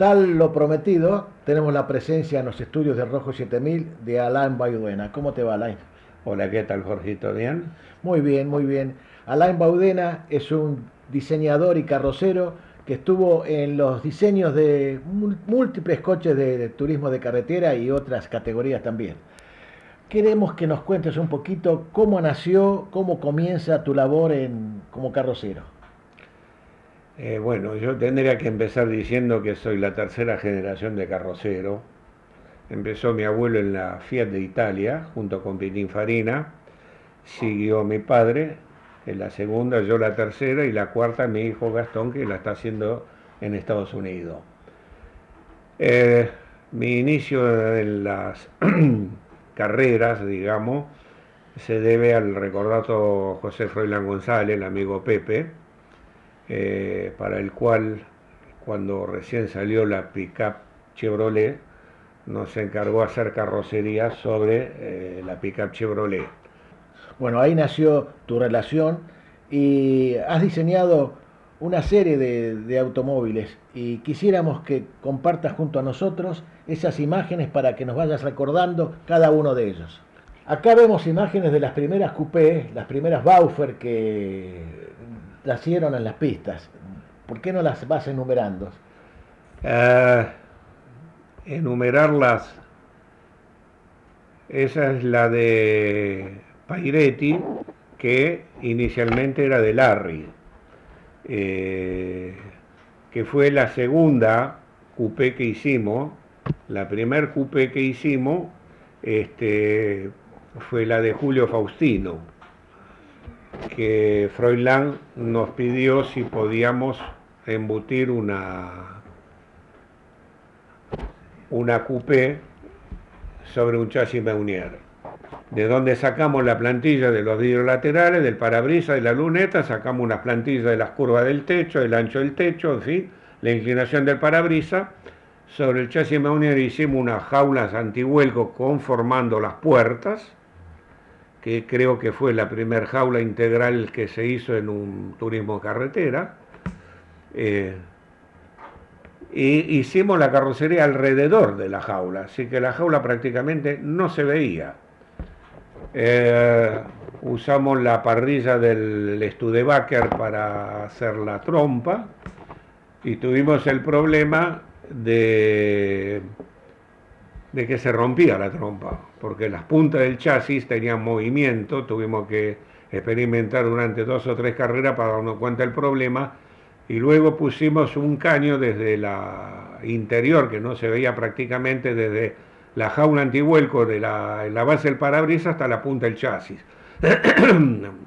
Tal lo prometido, tenemos la presencia en los estudios de Rojo 7000 de Alain Baudena. ¿Cómo te va, Alain? Hola, ¿qué tal, Jorgito? ¿Bien? Muy bien, muy bien. Alain Baudena es un diseñador y carrocero que estuvo en los diseños de múltiples coches de turismo de carretera y otras categorías también. Queremos que nos cuentes un poquito cómo nació, cómo comienza tu labor como carrocero. Bueno, yo tendría que empezar diciendo que soy la tercera generación de carrocero. Empezó mi abuelo en la Fiat de Italia, junto con Pininfarina. Siguió mi padre en la segunda, yo la tercera, y la cuarta mi hijo Gastón, que la está haciendo en Estados Unidos. Eh, Mi inicio en las carreras, digamos, se debe al recordado José Froilán González, el amigo Pepe, para el cual, cuando recién salió la pickup Chevrolet, nos encargó hacer carrocería sobre la pickup Chevrolet. Bueno, ahí nació tu relación y has diseñado una serie de automóviles y quisiéramos que compartas junto a nosotros esas imágenes para que nos vayas recordando cada uno de ellos. Acá vemos imágenes de las primeras coupés, las primeras Baufer que nacieron en las pistas. ¿Por qué no las vas enumerando? Eh, Enumerarlas, esa es la de Pairetti, que inicialmente era de Larry, eh, que fue la segunda coupé que hicimos. La primer coupé que hicimos fue la de Julio Faustino, que Froilán nos pidió si podíamos embutir una coupé sobre un chasis Meunier. De donde sacamos la plantilla de los vidrios laterales, del parabrisas, de la luneta, sacamos unas plantillas de las curvas del techo, del ancho del techo, en fin, la inclinación del parabrisas. Sobre el chasis Meunier hicimos unas jaulas antivuelco conformando las puertas, que creo que fue la primera jaula integral que se hizo en un turismo carretera. Y hicimos la carrocería alrededor de la jaula, así que la jaula prácticamente no se veía. Usamos la parrilla del Studebaker para hacer la trompa y tuvimos el problema de que se rompía la trompa, porque las puntas del chasis tenían movimiento. Tuvimos que experimentar durante 2 o 3 carreras para darnos cuenta del problema, y luego pusimos un caño desde la interior, que no se veía prácticamente, desde la jaula antivuelco de la base del parabrisas hasta la punta del chasis.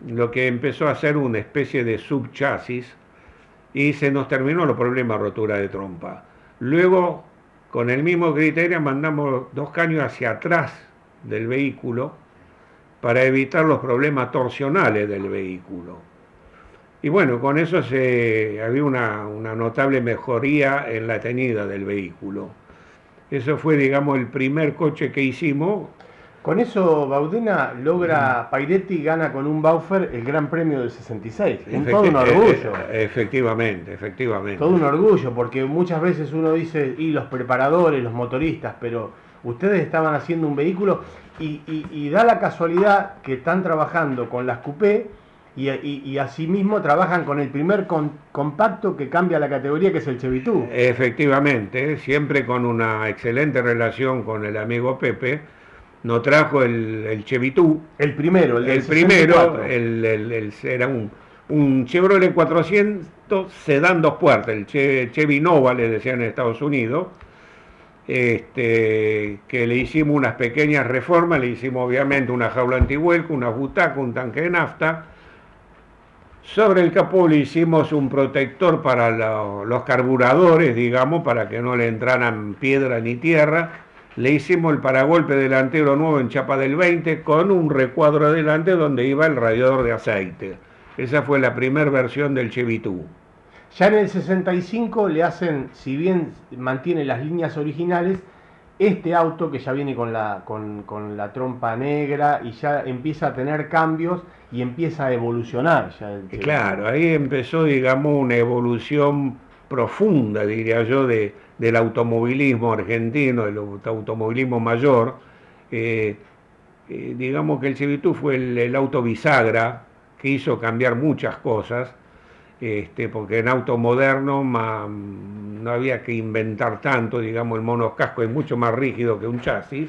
Lo que empezó a ser una especie de subchasis, y se nos terminó los problemas de rotura de trompa. Luego, con el mismo criterio, mandamos 2 caños hacia atrás del vehículo para evitar los problemas torsionales del vehículo. Y bueno, con eso había una notable mejoría en la tenida del vehículo. Eso fue, digamos, el primer coche que hicimos. Con eso Baudena logra, Pairetti gana con un Baufer el Gran Premio del 66. Es todo un orgullo. Efectivamente, efectivamente. Todo un orgullo, porque muchas veces uno dice, y los preparadores, los motoristas, pero ustedes estaban haciendo un vehículo y da la casualidad que están trabajando con las coupé y asimismo trabajan con el primer compacto que cambia la categoría, que es el Chevitú. Efectivamente, siempre con una excelente relación con el amigo Pepe. Nos trajo el Chevitú. El primero, el primero, era un Chevrolet 400 sedán 2 puertas, el Chevy Nova, le decían en Estados Unidos, que le hicimos unas pequeñas reformas. Le hicimos obviamente una jaula antivuelco, una butaca, un tanque de nafta. Sobre el capó le hicimos un protector para los carburadores, digamos, para que no le entraran piedra ni tierra. Le hicimos el paragolpe delantero nuevo en chapa del 20, con un recuadro adelante donde iba el radiador de aceite. Esa fue la primera versión del Chevitú. Ya en el 65 le hacen, si bien mantiene las líneas originales, este auto que ya viene con la trompa negra y ya empieza a tener cambios y empieza a evolucionar. Claro, ahí empezó, digamos, una evolución profunda, diría yo, del automovilismo argentino, del automovilismo mayor. Digamos que el Chevitú fue el auto bisagra que hizo cambiar muchas cosas, porque en auto moderno no había que inventar tanto, digamos, el monocasco es mucho más rígido que un chasis.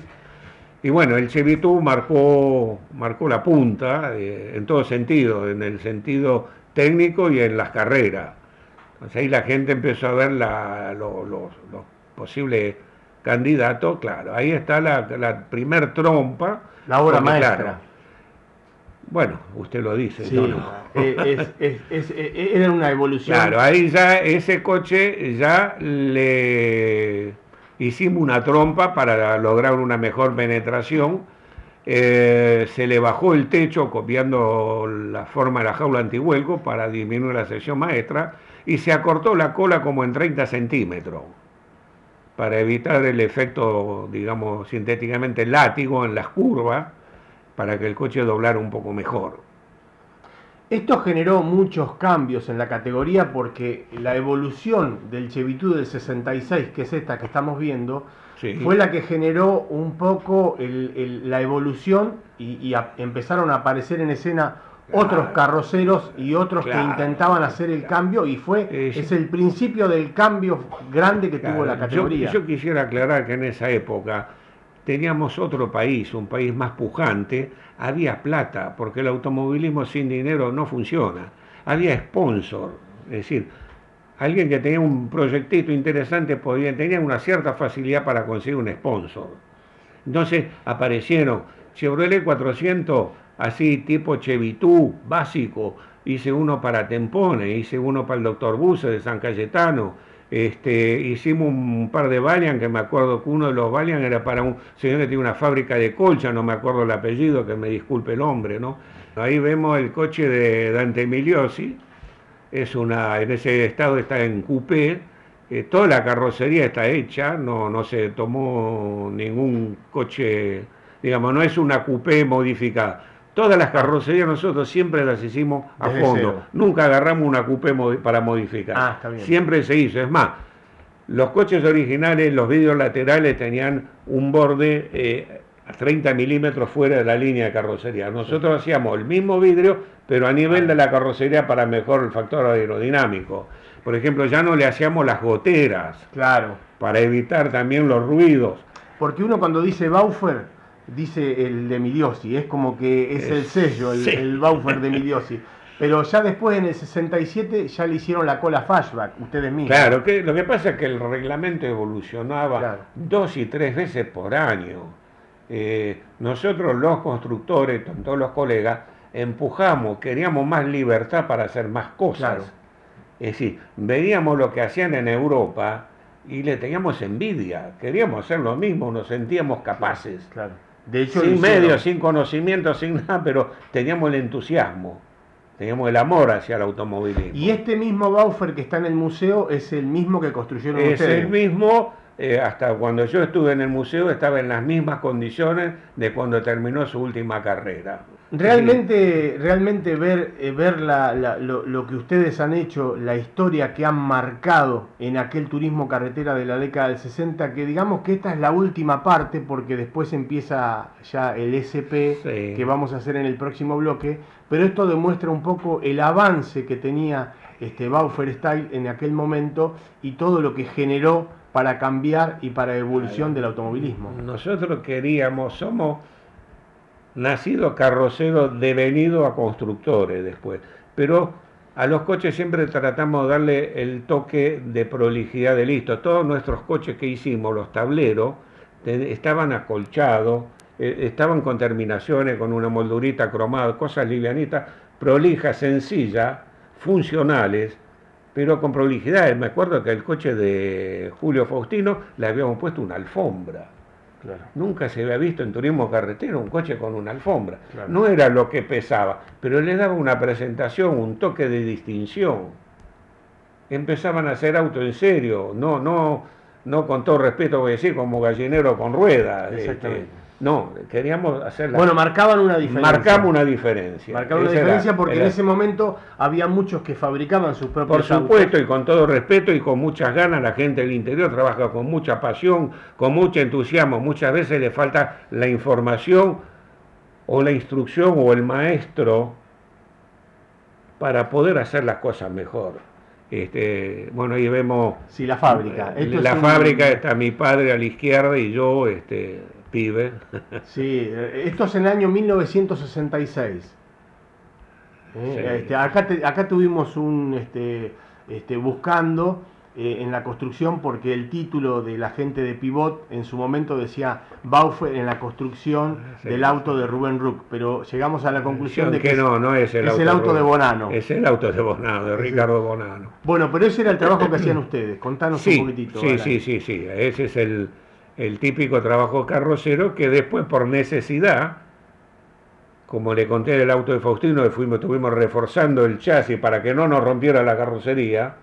Y bueno, el Chevitú marcó la punta en todo sentido, en el sentido técnico y en las carreras. Entonces ahí la gente empezó a ver los posibles candidatos, claro, ahí está la primer trompa. La obra porque, maestra. Claro, bueno, usted lo dice, Sí, yo no. era una evolución. Claro, ahí ya ese coche ya le hicimos una trompa para lograr una mejor penetración. Se le bajó el techo copiando la forma de la jaula antivuelco para disminuir la sección maestra y se acortó la cola como en 30 centímetros para evitar el efecto, digamos, sintéticamente látigo en las curvas, para que el coche doblara un poco mejor. Esto generó muchos cambios en la categoría porque la evolución del Chevitú del 66, que es esta que estamos viendo, sí, fue la que generó un poco la evolución y empezaron a aparecer en escena otros carroceros y otros que intentaban hacer el cambio y es el principio del cambio grande que tuvo la categoría. Yo quisiera aclarar que en esa época teníamos otro país, un país más pujante, había plata, porque el automovilismo sin dinero no funciona. Había sponsor, es decir, alguien que tenía un proyectito interesante tenía una cierta facilidad para conseguir un sponsor. Entonces aparecieron Chevrolet 400, así tipo Chevitú, básico, hice uno para Tempone, hice uno para el Dr. Buse de San Cayetano, hicimos un par de Valiant, que me acuerdo que uno de los Valiant era para un señor que tiene una fábrica de colcha, no me acuerdo el apellido, que me disculpe el hombre, ¿no? Ahí vemos el coche de Dante Migliosi, en ese estado está en coupé, toda la carrocería está hecha, no se tomó ningún coche, digamos, no es una coupé modificada. Todas las carrocerías nosotros siempre las hicimos a fondo. Nunca agarramos una coupé para modificar. Está bien. Siempre se hizo. Es más, los coches originales, los vidrios laterales tenían un borde a 30 milímetros fuera de la línea de carrocería. Nosotros hacíamos el mismo vidrio, pero a nivel de la carrocería para mejor el factor aerodinámico. Por ejemplo, ya no le hacíamos las goteras. Claro. Para evitar también los ruidos. Porque uno cuando dice Baufer, dice el de Migliosi, es como que es el sello, el Baufer de Migliosi. Pero ya después en el 67 ya le hicieron la cola Fashback, ustedes mismos. Claro, lo que pasa es que el reglamento evolucionaba 2 y 3 veces por año. Nosotros los constructores, con todos los colegas, empujamos, queríamos más libertad para hacer más cosas. Claro. Es decir, veíamos lo que hacían en Europa y le teníamos envidia, queríamos hacer lo mismo, nos sentíamos capaces. Claro. De hecho, sin medios, sin conocimiento, sin nada, pero teníamos el entusiasmo, teníamos el amor hacia el automovilismo. Y este mismo Baufer que está en el museo es el mismo que construyeron ustedes. Es el mismo, hasta cuando yo estuve en el museo estaba en las mismas condiciones de cuando terminó su última carrera. Realmente ver lo que ustedes han hecho, la historia que han marcado en aquel turismo carretera de la década del 60, que digamos que esta es la última parte, porque después empieza ya el SP, que vamos a hacer en el próximo bloque, pero esto demuestra un poco el avance que tenía Baufer Style en aquel momento y todo lo que generó para cambiar y para evolución del automovilismo. Nosotros somos nacido carrocero devenido a constructores después, pero a los coches siempre tratamos de darle el toque de prolijidad de listo. Todos nuestros coches que hicimos, los tableros, estaban acolchados, estaban con terminaciones, con una moldurita cromada, cosas livianitas, prolijas, sencillas, funcionales, pero con prolijidad. Me acuerdo que el coche de Julio Faustino le habíamos puesto una alfombra. Claro. Nunca se había visto en turismo carretero un coche con una alfombra. Claro. No era lo que pesaba, pero le daba una presentación, un toque de distinción. Empezaban a hacer auto en serio, no con todo respeto voy a decir, como gallinero con ruedas. Exactamente. No, queríamos hacer Bueno, marcaban una diferencia. Marcamos una diferencia. Marcaban una diferencia porque en ese momento había muchos que fabricaban sus propios Por supuesto, y con todo respeto y con muchas ganas, la gente del interior trabaja con mucha pasión, con mucho entusiasmo. Muchas veces le falta la información o la instrucción o el maestro para poder hacer las cosas mejor. Bueno, ahí vemos... Sí, la fábrica. La fábrica está mi padre a la izquierda y yo, pibe. Sí, esto es en el año 1966. Sí. Acá tuvimos buscando en la construcción, porque el título de la gente de Pivot en su momento decía Baufer en la construcción del auto de Rubén Ruck, pero llegamos a la conclusión de que no es el auto de Bonanno. Es el auto de Bonanno, de Ricardo Bonanno. Bueno, pero ese era el trabajo que hacían ustedes. Contanos un poquitito. Sí. Ese es el típico trabajo carrocero que después, por necesidad, como le conté del auto de Faustino, estuvimos reforzando el chasis para que no nos rompiera la carrocería.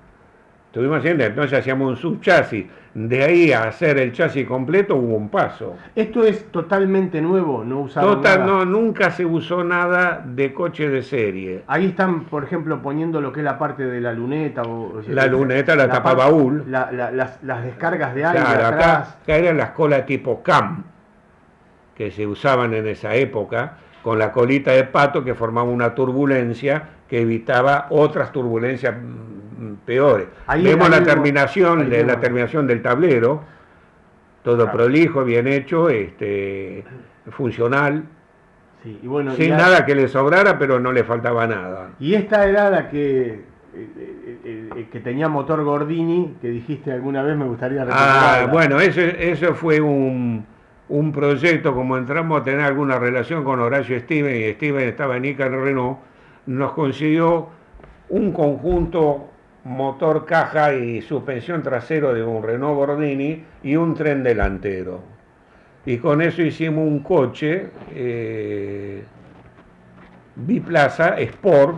Estuvimos haciendo, entonces hacíamos un subchasis. De ahí a hacer el chasis completo hubo un paso. ¿Esto es totalmente nuevo? ¿No usaron nada? No, nunca se usó nada de coche de serie. Ahí están, por ejemplo, poniendo lo que es la parte de la luneta. La luneta, la tapa baúl. Las descargas de aire claro, atrás. Acá eran las colas tipo CAM, que se usaban en esa época, con la colita de pato que formaba una turbulencia que evitaba otras turbulencias peores. Vemos la terminación del tablero, todo prolijo, bien hecho, funcional, sí, y bueno, sin nada que le sobrara, pero no le faltaba nada. Y esta era la que tenía motor Gordini, que dijiste alguna vez, me gustaría recordar. Bueno, eso fue un proyecto, como entramos a tener alguna relación con Horacio Steven, y Steven estaba en Icar Renault, nos consiguió un conjunto motor, caja y suspensión trasero de un Renault Gordini y un tren delantero. Y con eso hicimos un coche biplaza, Sport,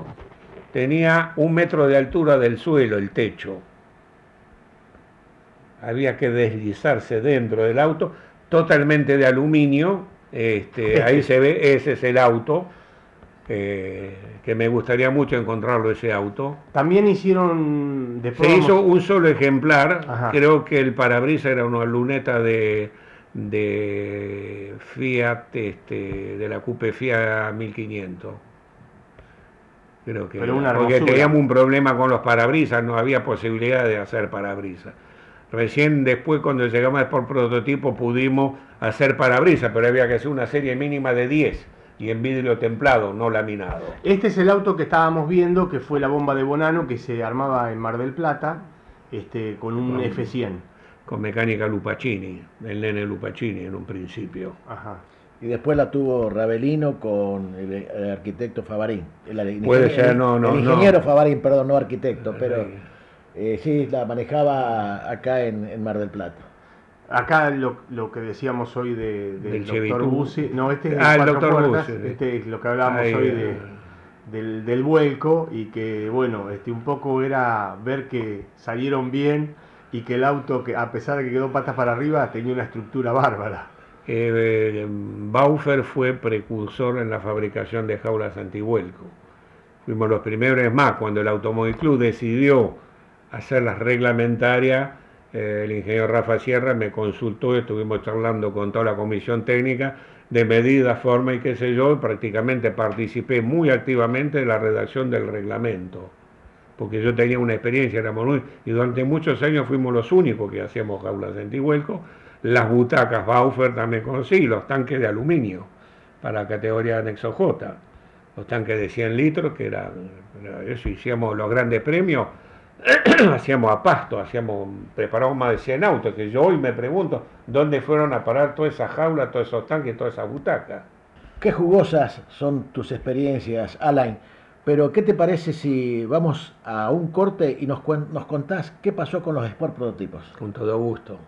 tenía 1 metro de altura del suelo, el techo. Había que deslizarse dentro del auto, totalmente de aluminio. Ahí se ve, ese es el auto. Que me gustaría mucho encontrarlo, ese auto. También hicieron... Se hizo un solo ejemplar. Ajá. Creo que el parabrisas era una luneta de Fiat, de la Coupe Fiat 1500. Creo que porque teníamos un problema con los parabrisas, no había posibilidad de hacer parabrisas. Recién después, cuando llegamos por prototipo, pudimos hacer parabrisas, pero había que hacer una serie mínima de 10. Y en vidrio templado, no laminado. Este es el auto que estábamos viendo, que fue la bomba de Bonanno, que se armaba en Mar del Plata, con un F100. Con mecánica Lupacchini, el nene Lupacchini en un principio. Ajá. Y después la tuvo Ravelino con el arquitecto Favarín. Puede ser, el ingeniero Favarín, perdón, no arquitecto, pero sí, la manejaba acá en Mar del Plata. Acá lo que decíamos hoy del doctor Bussi, no, este es el doctor Bussi, este es lo que hablábamos hoy del vuelco, y que bueno, un poco era ver que salieron bien y que el auto, que a pesar de que quedó patas para arriba, tenía una estructura bárbara. Baufer fue precursor en la fabricación de jaulas antivuelco. Fuimos los primeros, es más, cuando el Automóvil Club decidió hacer las reglamentarias, el ingeniero Rafa Sierra me consultó, estuvimos charlando con toda la comisión técnica de medidas, forma y qué sé yo, y prácticamente participé muy activamente de la redacción del reglamento, porque yo tenía una experiencia, y durante muchos años fuimos los únicos que hacíamos jaulas antivuelco. Las butacas Baufer también conocí, los tanques de aluminio para categoría anexo J, los tanques de 100 litros, que eran eso, hicimos los grandes premios. Hacíamos a pasto, preparamos más de 100 autos, que yo hoy me pregunto dónde fueron a parar todas esas jaulas, todos esos tanques, todas esas butacas. Qué jugosas son tus experiencias, Alain, pero ¿qué te parece si vamos a un corte y nos contás qué pasó con los Sport prototipos? Con todo gusto.